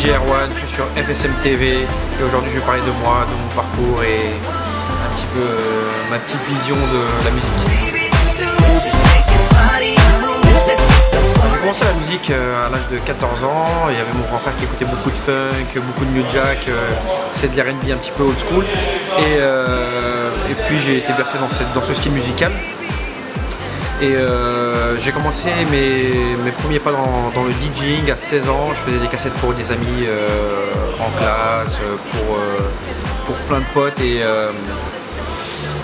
DJ Erwan, je suis sur FSM TV et aujourd'hui je vais parler de moi, de mon parcours et un petit peu ma petite vision de la musique. J'ai commencé la musique à l'âge de 14 ans, il y avait mon grand frère qui écoutait beaucoup de funk, beaucoup de new jack, c'est de l'R&B un petit peu old school et puis j'ai été bercé dans ce style musical. Et j'ai commencé mes premiers pas dans le DJing à 16 ans. Je faisais des cassettes pour des amis en classe, pour plein de potes.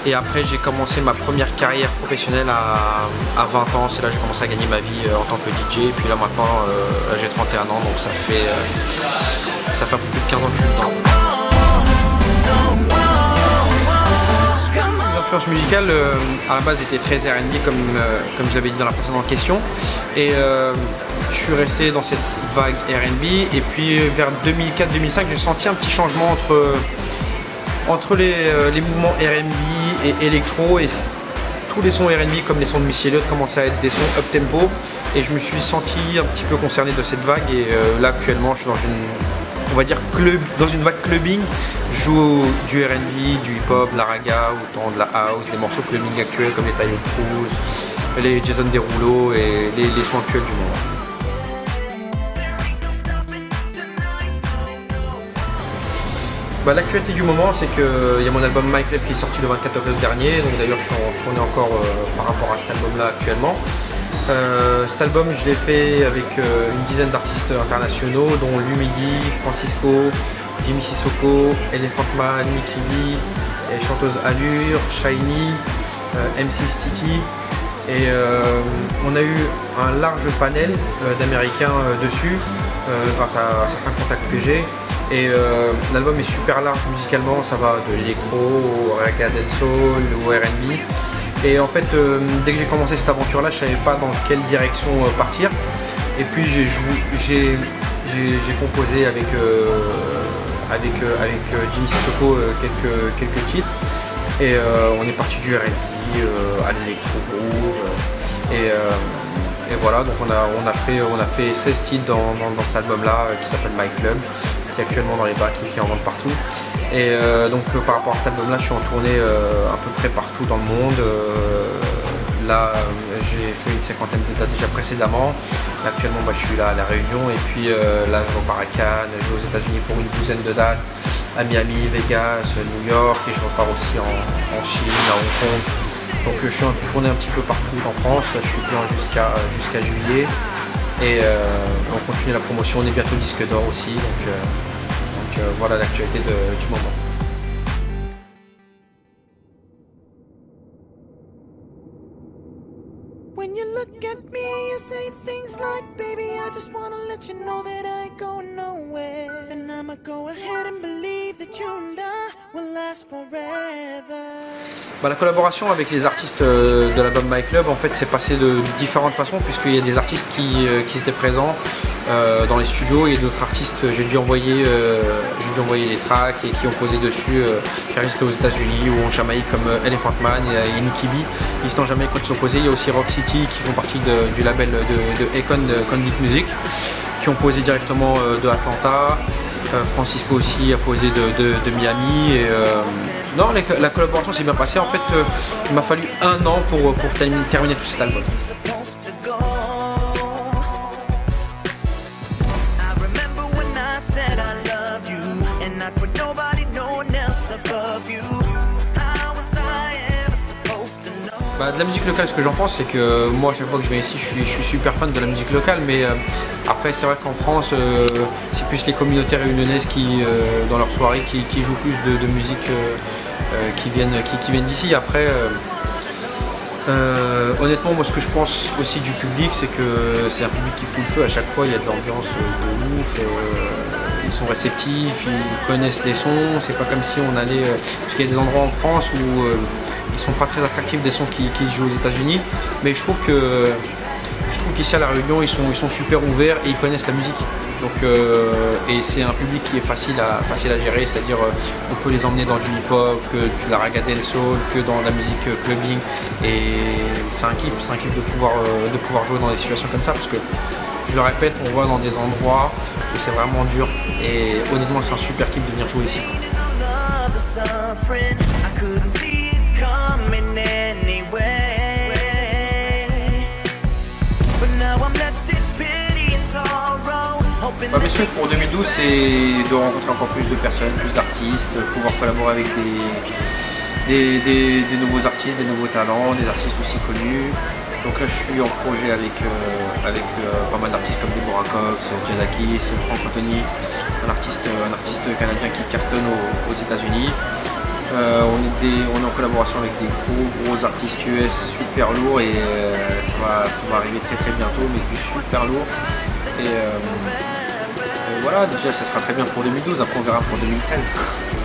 Et après j'ai commencé ma première carrière professionnelle à 20 ans. C'est là que j'ai commencé à gagner ma vie en tant que DJ. Et puis là maintenant j'ai 31 ans, donc ça fait un peu plus de 15 ans que je suis dedans. L'influence musicale à la base était très R&B comme j'avais dit dans la précédente question et je suis resté dans cette vague R&B et puis vers 2004-2005 j'ai senti un petit changement entre les mouvements R&B et électro et tous les sons R&B comme les sons de Missy Elliott commençaient à être des sons up-tempo et je me suis senti un petit peu concerné de cette vague et là actuellement je suis dans une vague clubbing. Je joue du R&B, du hip-hop, de la raga, autant de la house, des morceaux clubbing actuels comme les Tayo Cruz, les Jason Derulo et les sons actuels du moment. L'actualité du moment, c'est qu'il y a mon album My Club qui est sorti le 24 octobre dernier, donc d'ailleurs je suis en tournée encore par rapport à cet album-là actuellement. Cet album, je l'ai fait avec une dizaine d'artistes internationaux, dont Lumidi, Francisco, Jimmy Sissoko, Elephant Man, Nicky B, et chanteuse Allure, Shiny, MC Sticky. Et on a eu un large panel d'Américains dessus, grâce à certains contacts que j'ai. Et l'album est super large musicalement, ça va de l'électro au reggae, dancehall, au R&B. Et en fait, dès que j'ai commencé cette aventure-là, je ne savais pas dans quelle direction partir. Et puis j'ai composé avec Jimmy Sissoko quelques titres. Et on est parti du R&B à l'électro groove. Et voilà, donc on a fait 16 titres dans cet album-là qui s'appelle My Club, qui est actuellement dans les bacs et qui en vendent partout. Et donc par rapport à cet album-là, je suis en tournée à peu près partout dans le monde. Là, j'ai fait une cinquantaine de dates déjà précédemment. Actuellement, je suis là à La Réunion et puis là, je repars à Cannes, je vais aux États-Unis pour une douzaine de dates, à Miami, Vegas, New York et je repars aussi en Chine, à Hong Kong. Donc je suis en tournée un petit peu partout en France. Je suis plein jusqu'à juillet et on continue la promotion. On est bientôt disque d'or aussi. Donc voilà l'actualité du moment. When you look at me, you say things like, baby, I just wanna let you know that I ain't going nowhere. And I'ma go ahead and believe that you and I will last forever. La collaboration avec les artistes de l'album My Club, en fait, s'est passée de différentes façons, puisqu'il y a des artistes qui étaient présents dans les studios et d'autres artistes, j'ai dû envoyer les tracks et qui ont posé dessus, car ils étaient aux États-Unis ou en Jamaïque comme Elephant Man et Nicky B. Ils sont en Jamaïque quand ils sont posés. Il y a aussi Rock City qui font partie du label de Econ, de Convict Music, qui ont posé directement de Atlanta. Francisco aussi a posé de Miami. Et, non, la collaboration s'est bien passée. En fait, il m'a fallu un an pour terminer tout cet album. De la musique locale, ce que j'en pense, c'est que moi, à chaque fois que je viens ici, je suis super fan de la musique locale, mais après, c'est vrai qu'en France, c'est plus les communautés réunionnaises qui, dans leurs soirées, qui jouent plus de musique qui viennent d'ici. Après, honnêtement, moi, ce que je pense aussi du public, c'est que c'est un public qui fout le feu. À chaque fois, il y a de l'ambiance de ouf. Ils sont réceptifs, ils connaissent les sons. C'est pas comme si on allait, parce qu'il y a des endroits en France où ils sont pas très attractifs des sons qui se jouent aux États-Unis, mais je trouve qu'ici à La Réunion ils sont super ouverts et ils connaissent la musique. Donc et c'est un public qui est facile à gérer, c'est-à-dire on peut les emmener dans du hip-hop, de la raga dancehall, que dans la musique clubbing, et c'est un kiff de pouvoir jouer dans des situations comme ça, parce que je le répète, on va dans des endroits où c'est vraiment dur. Et honnêtement, c'est un super kiff de venir jouer ici. Ma mission pour 2012, c'est de rencontrer encore plus de personnes, plus d'artistes, pouvoir collaborer avec des nouveaux artistes, des nouveaux talents, des artistes aussi connus. Donc là, je suis en projet avec pas mal d'artistes comme Deborah Cox, Jadakis, Frank Anthony, un artiste canadien qui cartonne aux États-Unis. On est en collaboration avec des gros artistes US super lourds et ça va arriver très bientôt, mais du super lourd. Et voilà, déjà ça sera très bien pour 2012, après on verra pour 2013 ce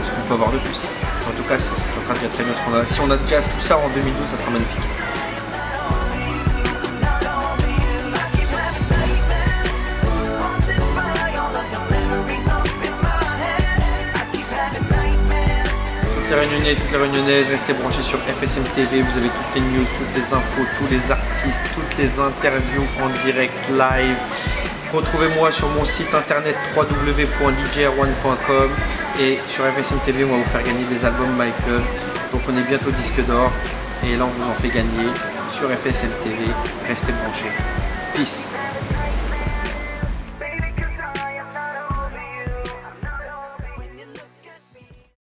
qu'on peut avoir de plus. En tout cas, ça sera déjà très bien. Si on a déjà tout ça en 2012, ça sera magnifique. Toutes les réunionnaises, restez branchés sur FSM TV, vous avez toutes les news, toutes les infos, tous les artistes, toutes les interviews en direct, live. Retrouvez-moi sur mon site internet www.djr1.com et sur FSM TV, on va vous faire gagner des albums Michael. Donc on est bientôt disque d'or et là on vous en fait gagner sur FSM TV. Restez branchés. Peace.